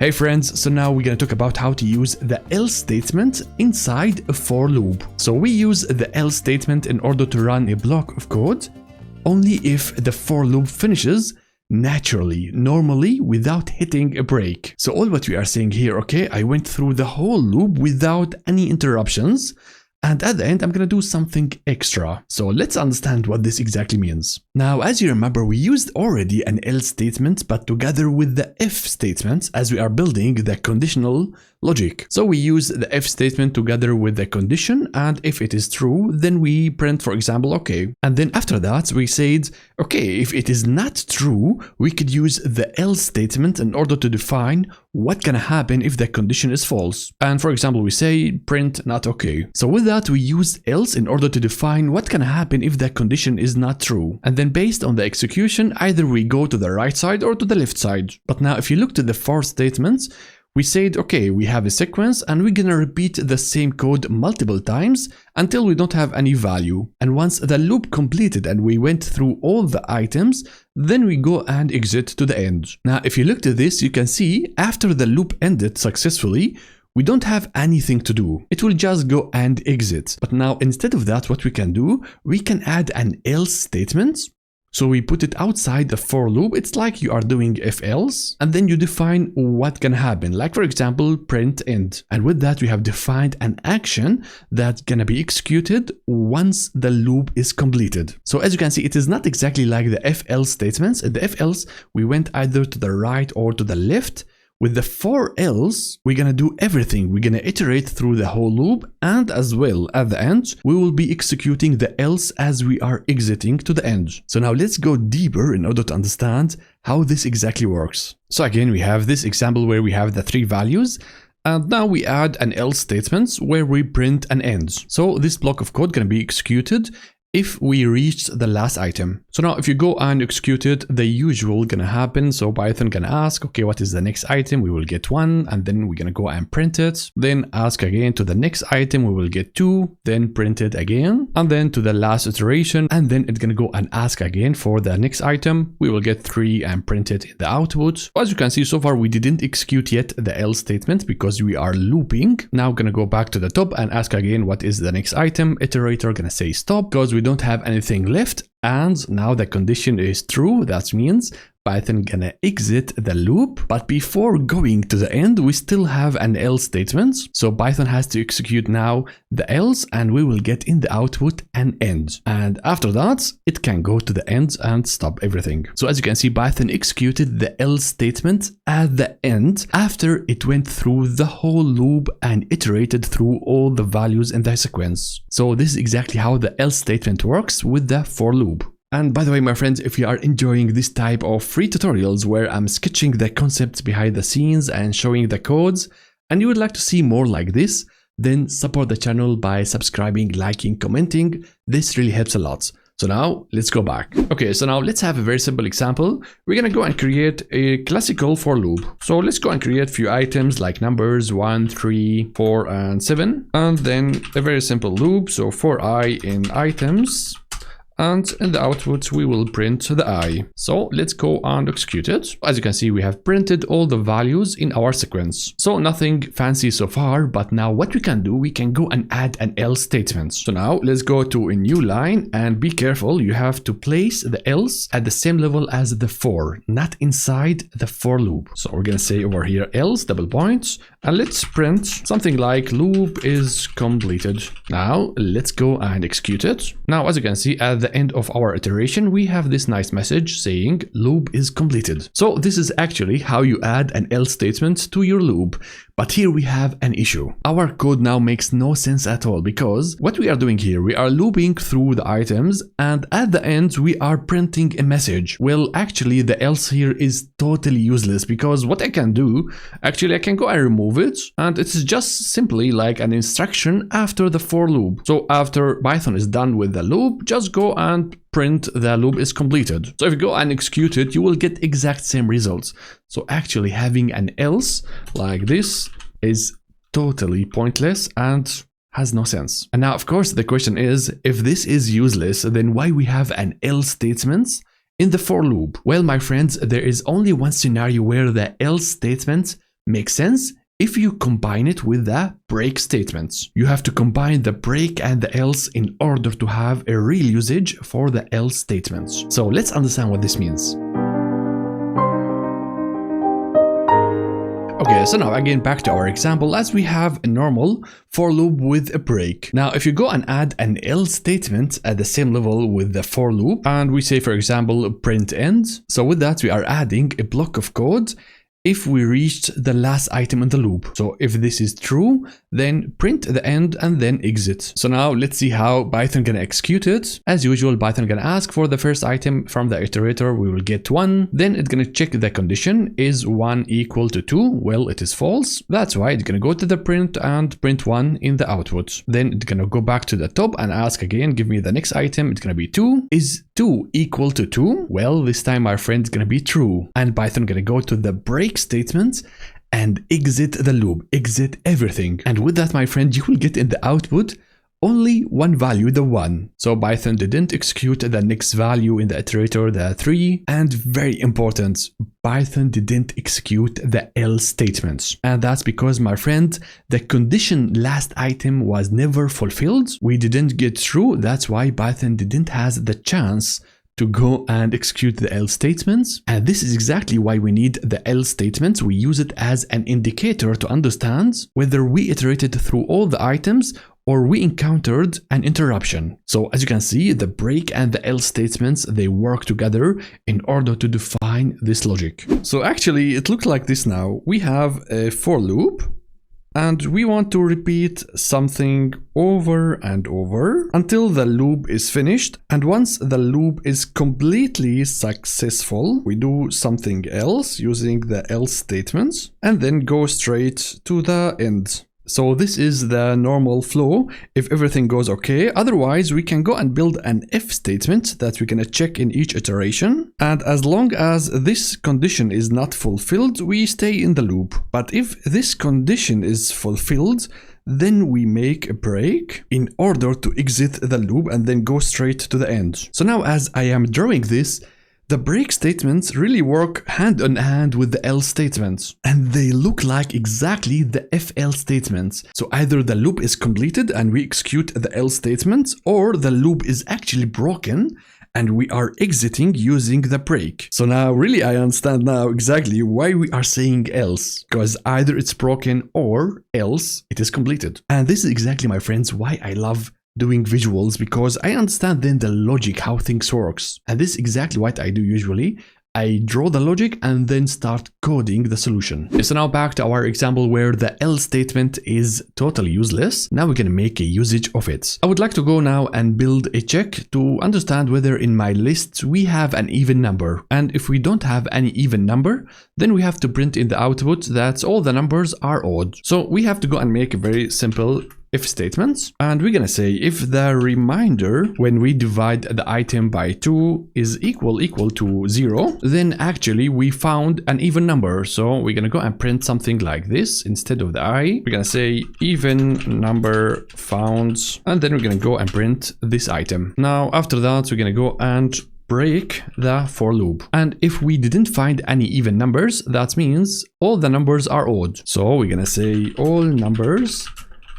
Hey friends, so now we're going to talk about how to use the else statement inside a for loop. So we use the else statement in order to run a block of code only if the for loop finishes naturally, normally, without hitting a break. So all what we are saying here, okay, I went through the whole loop without any interruptions, and at the end, I'm going to do something extra. So let's understand what this exactly means. Now, as you remember, we used already an else statement, but together with the if statement, as we are building the conditional logic. So we use the if statement together with the condition, and if it is true, then we print, for example, okay. And then after that, we said, okay, if it is not true, we could use the else statement in order to define what can happen if the condition is false. And for example, we say print not okay. So with that, we use else in order to define what can happen if the condition is not true. And then based on the execution, either we go to the right side or to the left side. But now if you look to the for statements, we said, okay, we have a sequence and we're gonna repeat the same code multiple times until we don't have any value. And once the loop completed and we went through all the items, then we go and exit to the end. Now, if you look to this, you can see after the loop ended successfully, we don't have anything to do. It will just go and exit. But now, instead of that, what we can do, we can add an else statement. So we put it outside the for loop. It's like you are doing if else, and then you define what can happen. Like for example, print end. And with that, we have defined an action that's gonna be executed once the loop is completed. So as you can see, it is not exactly like the if else statements. In the if else, we went either to the right or to the left. With the for else, we're gonna do everything. We're gonna iterate through the whole loop, and as well at the end, we will be executing the else as we are exiting to the end. So now let's go deeper in order to understand how this exactly works. So again, we have this example where we have the 3 values. And now we add an else statement where we print an end. So this block of code gonna be executed if we reached the last item. So now if you go and execute it, the usual gonna happen. So Python gonna ask, okay, what is the next item? We will get 1, and then we're gonna go and print it. Then ask again to the next item, we will get 2, then print it again, and then to the last iteration, and then it's gonna go and ask again for the next item. We will get 3 and print it in the output. As you can see, so far we didn't execute yet the else statement because we are looping. Now gonna go back to the top and ask again, what is the next item? Iterator gonna say stop because we don't have anything left, and now the condition is true. That means Python gonna exit the loop, but before going to the end, we still have an else statement. So Python has to execute now the else, and we will get in the output an end. And after that, it can go to the end and stop everything. So as you can see, Python executed the else statement at the end after it went through the whole loop and iterated through all the values in the sequence. So this is exactly how the else statement works with the for loop. And by the way, my friends, if you are enjoying this type of free tutorials where I'm sketching the concepts behind the scenes and showing the codes, and you would like to see more like this, then support the channel by subscribing, liking, commenting. This really helps a lot. So now let's go back. Okay, so now let's have a very simple example. We're gonna go and create a classical for loop. So let's go and create a few items like numbers 1, 3, 4, and 7. And then a very simple loop. So for I in items. And in the output, we will print the I. So let's go and execute it. As you can see, we have printed all the values in our sequence. So nothing fancy so far, but now what we can do, we can go and add an else statement. So now let's go to a new line, and be careful, you have to place the else at the same level as the for, not inside the for loop. So we're gonna say over here else double points, and let's print something like loop is completed. Now let's go and execute it. Now as you can see, at the end of our iteration, we have this nice message saying loop is completed. So this is actually how you add an else statement to your loop. But here we have an issue. Our code now makes no sense at all, because what we are doing here, we are looping through the items, and at the end we are printing a message. Well, actually the else here is totally useless, because what I can do, actually I can go and remove it, and it's just simply like an instruction after the for loop. So after Python is done with the loop, just go and print the loop is completed. So if you go and execute it, you will get exact same results. So actually having an else like this is totally pointless and has no sense. And now, of course, the question is, if this is useless, then why we have an else statement in the for loop? Well, my friends, there is only one scenario where the else statement makes sense if you combine it with the break statements. You have to combine the break and the else in order to have a real usage for the else statements. So let's understand what this means. Okay, so now again back to our example, as we have a normal for loop with a break. Now if you go and add an else statement at the same level with the for loop, and we say for example print end, so with that we are adding a block of code if we reached the last item in the loop. So if this is true, then print the end and then exit. So now let's see how Python gonna execute it. As usual, Python gonna ask for the first item from the iterator. We will get 1. Then it's gonna check the condition. Is 1 equal to 2? Well, it is false. That's why it's gonna go to the print and print 1 in the output. Then it's gonna go back to the top and ask again, give me the next item. It's gonna be 2. Is 2 equal to 2? Well, this time our friend is gonna be true. And Python gonna go to the break statement and exit the loop, exit everything. And with that, my friend, you will get in the output only one value, the 1. So Python didn't execute the next value in the iterator, the 3. And very important, Python didn't execute the else statements. And that's because, my friend, the condition last item was never fulfilled. We didn't get through. That's why Python didn't have the chance to go and execute the else statements. And this is exactly why we need the else statements. We use it as an indicator to understand whether we iterated through all the items or we encountered an interruption. So as you can see, the break and the else statements, they work together in order to define this logic. So actually it looks like this now. We have a for loop, and we want to repeat something over and over until the loop is finished. And once the loop is completely successful, we do something else using the else statements and then go straight to the end. So this is the normal flow if everything goes okay. Otherwise, we can go and build an if statement that we're gonna check in each iteration. And as long as this condition is not fulfilled, we stay in the loop. But if this condition is fulfilled, then we make a break in order to exit the loop and then go straight to the end. So now as I am drawing this, the break statements really work hand in hand with the else statements, and they look like exactly the if else statements. So either the loop is completed and we execute the else statements, or the loop is actually broken and we are exiting using the break. So now really I understand now exactly why we are saying else, because either it's broken or else it is completed. And this is exactly, my friends, why I love doing visuals, because I understand then the logic, how things works. And this is exactly what I do usually. I draw the logic and then start coding the solution. So now back to our example where the else statement is totally useless. Now we're gonna make a usage of it. I would like to go now and build a check to understand whether in my list we have an even number. And if we don't have any even number, then we have to print in the output that all the numbers are odd. So we have to go and make a very simple if statements, and we're gonna say if the remainder when we divide the item by 2 is equal to 0, then actually we found an even number. So we're gonna go and print something like this. Instead of the I, we're gonna say even number found, and then we're gonna go and print this item. Now after that, we're gonna go and break the for loop. And if we didn't find any even numbers, that means all the numbers are odd. So we're gonna say all numbers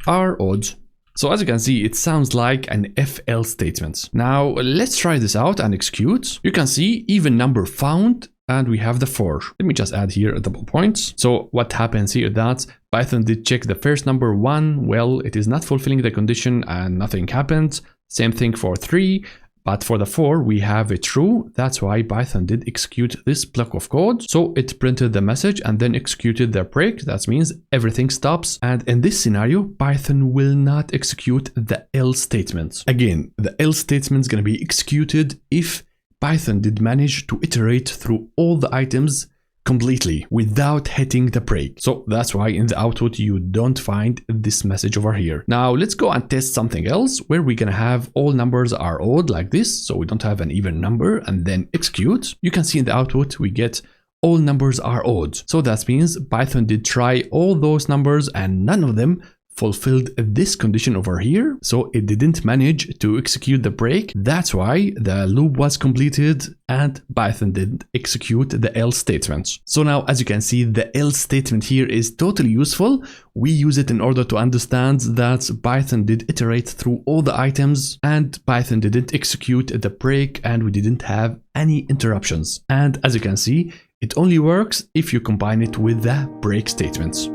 are odd. So as you can see, it sounds like an if else statement. Now let's try this out and execute. You can see even number found, and we have the for. Let me just add here a double point. So what happens here is that Python did check the first number 1. Well, it is not fulfilling the condition and nothing happened. Same thing for 3. But for the 4, we have a true. That's why Python did execute this block of code. So it printed the message and then executed the break. That means everything stops. And in this scenario, Python will not execute the else statement. Again, the else statement is going to be executed if Python did manage to iterate through all the items completely without hitting the break. So that's why in the output you don't find this message over here. Now let's go and test something else where we're gonna have all numbers are odd like this, so we don't have an even number, and then execute. You can see in the output we get all numbers are odd. So that means Python did try all those numbers and none of them fulfilled this condition over here, so it didn't manage to execute the break. That's why the loop was completed and Python didn't execute the else statement. So now, as you can see, the else statement here is totally useful. We use it in order to understand that Python did iterate through all the items and Python didn't execute the break and we didn't have any interruptions. And as you can see, it only works if you combine it with the break statements.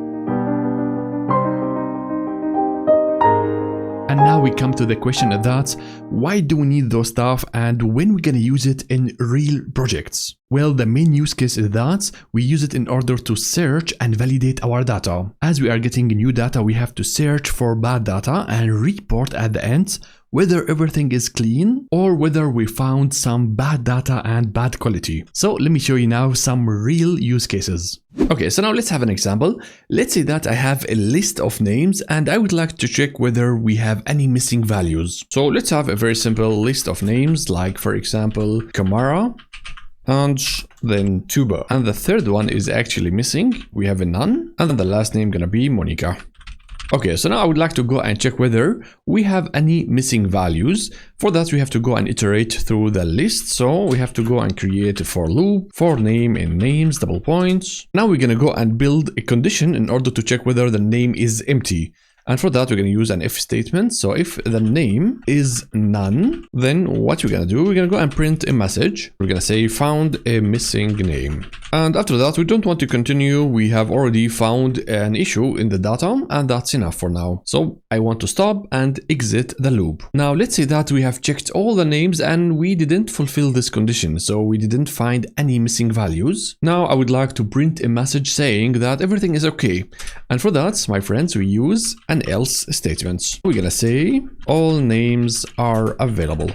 And now we come to the question that why do we need those stuff and when we're gonna use it in real projects? Well, the main use case is that we use it in order to search and validate our data. As we are getting new data, we have to search for bad data and report at the end whether everything is clean or whether we found some bad data and bad quality. So let me show you now some real use cases. Okay, so now let's have an example. Let's say that I have a list of names and I would like to check whether we have any missing values. So let's have a very simple list of names, like for example, Kamara, and then Tuba. And the third one is actually missing. We have a none. And then the last name gonna be Monica. Okay, so now I would like to go and check whether we have any missing values. For that, we have to go and iterate through the list. So we have to go and create a for loop, for name in names, double points. Now we're gonna go and build a condition in order to check whether the name is empty. And for that, we're going to use an if statement. So if the name is none, then what we're going to do, we're going to go and print a message. We're going to say found a missing name. And after that, we don't want to continue. We have already found an issue in the data, and that's enough for now. So I want to stop and exit the loop. Now, let's say that we have checked all the names and we didn't fulfill this condition. So we didn't find any missing values. Now I would like to print a message saying that everything is okay. And for that, my friends, we use an else statement. We're gonna say all names are available.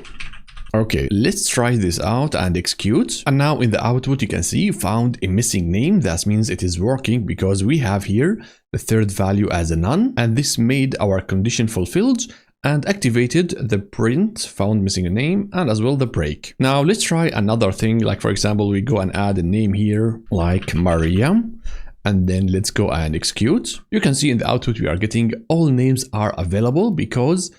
Okay, let's try this out and execute. And now in the output, you can see found a missing name. That means it is working because we have here the third value as a none, and this made our condition fulfilled and activated the print found missing a name and as well the break. Now let's try another thing. Like for example, we go and add a name here like Maria. And then let's go and execute. You can see in the output we are getting all names are available because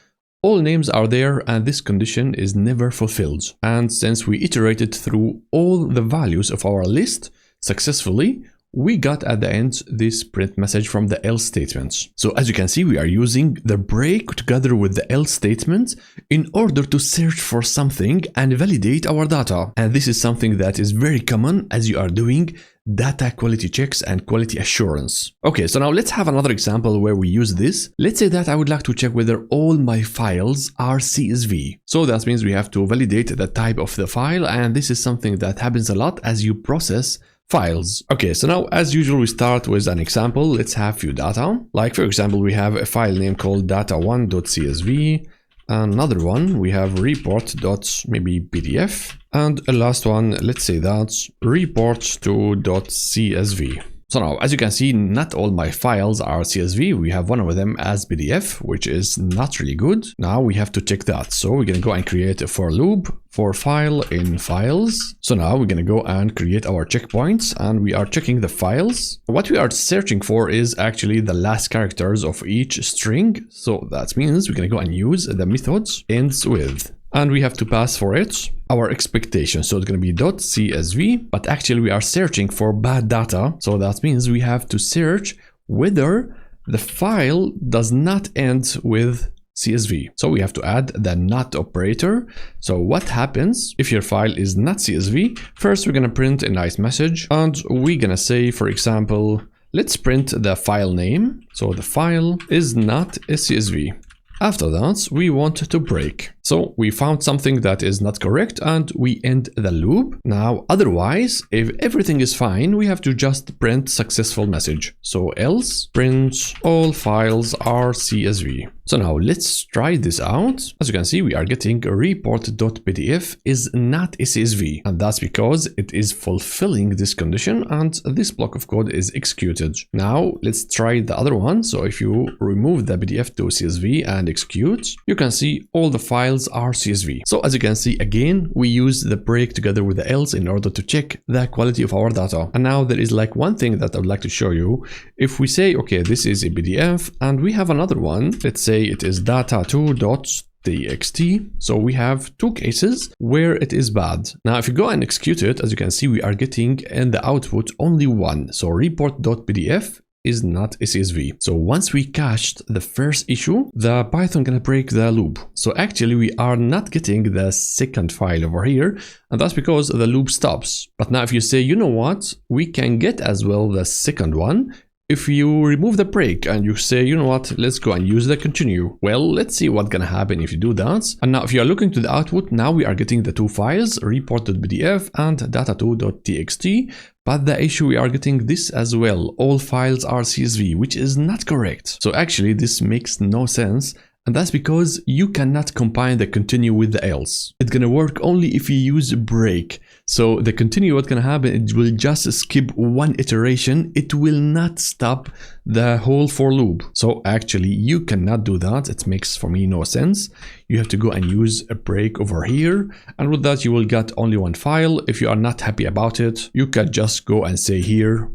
all names are there and this condition is never fulfilled. And since we iterated through all the values of our list successfully, we got at the end this print message from the else statement. So as you can see, we are using the break together with the else statement in order to search for something and validate our data. And this is something that is very common as you are doing data quality checks and quality assurance. Okay, so now let's have another example where we use this. Let's say that I would like to check whether all my files are CSV. So that means we have to validate the type of the file, and this is something that happens a lot as you process files. Okay, so now as usual, we start with an example. Let's have few data. Like for example, we have a file name called data1.csv. Another one, we have report.maybe.pdf. And a last one, let's say that's report2.csv. So now, as you can see, not all my files are CSV. We have one of them as PDF, which is not really good. Now we have to check that. So we're going to go and create a for loop for file in files. So now we're going to go and create our checkpoints and we are checking the files. What we are searching for is actually the last characters of each string. So that means we're going to go and use the methods ends with. And we have to pass for it our expectation. So it's going to be .csv, but actually we are searching for bad data. So that means we have to search whether the file does not end with CSV. So we have to add the not operator. So what happens if your file is not CSV? First, we're going to print a nice message and we're going to say, for example, let's print the file name. So the file is not a CSV. After that, we want to break. So we found something that is not correct and we end the loop. Now, otherwise, if everything is fine, we have to just print successful message. So else print all files are CSV. So now let's try this out. As you can see, we are getting a report.pdf is not a CSV. And that's because it is fulfilling this condition and this block of code is executed. Now let's try the other one. So if you remove the PDF to CSV and execute, you can see all the files files are CSV. So as you can see, again, we use the break together with the else in order to check the quality of our data. And now there is like one thing that I would like to show you. If we say, okay, this is a PDF and we have another one, let's say it is data2.txt. So we have two cases where it is bad. Now, if you go and execute it, as you can see, we are getting in the output only one. So report.pdf is not a CSV. So once we cached the first issue, the Python gonna break the loop. So actually we are not getting the second file over here, and that's because the loop stops. But now if you say, you know what, we can get as well the second one. If you remove the break and you say, you know what, let's go and use the continue. Well, let's see what's gonna happen if you do that. And now if you are looking to the output, now we are getting the two files, report.pdf and data2.txt. But the issue, we are getting this as well. All files are CSV, which is not correct. So actually this makes no sense. And that's because you cannot combine the continue with the else. It's gonna work only if you use break. So the continue, what's gonna happen, it will just skip one iteration. It will not stop the whole for loop. So actually you cannot do that. It makes for me no sense. You have to go and use a break over here. And with that, you will get only one file. If you are not happy about it, you can just go and say here,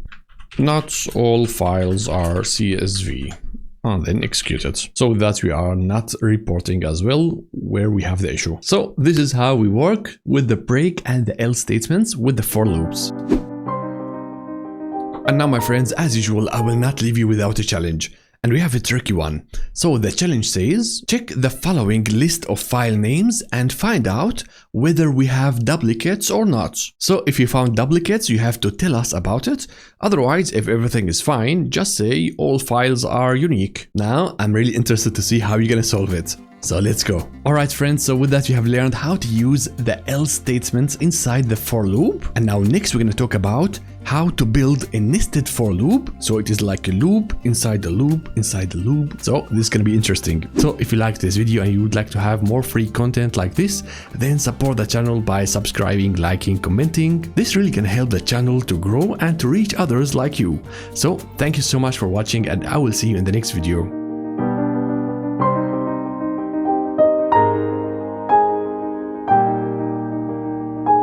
not all files are CSV. And then execute it. So with that, we are not reporting as well where we have the issue. So this is how we work with the break and the else statements with the for loops. And now, my friends, as usual, I will not leave you without a challenge. And we have a tricky one. So the challenge says, check the following list of file names and find out whether we have duplicates or not. So if you found duplicates, you have to tell us about it. Otherwise, if everything is fine, just say all files are unique. Now, I'm really interested to see how you're gonna solve it. So let's go. Alright friends, so with that you have learned how to use the else statements inside the for loop. And now next we're going to talk about how to build a nested for loop. So it is like a loop inside the loop inside the loop. So this is going to be interesting. So if you liked this video and you would like to have more free content like this, then support the channel by subscribing, liking, commenting. This really can help the channel to grow and to reach others like you. So thank you so much for watching and I will see you in the next video.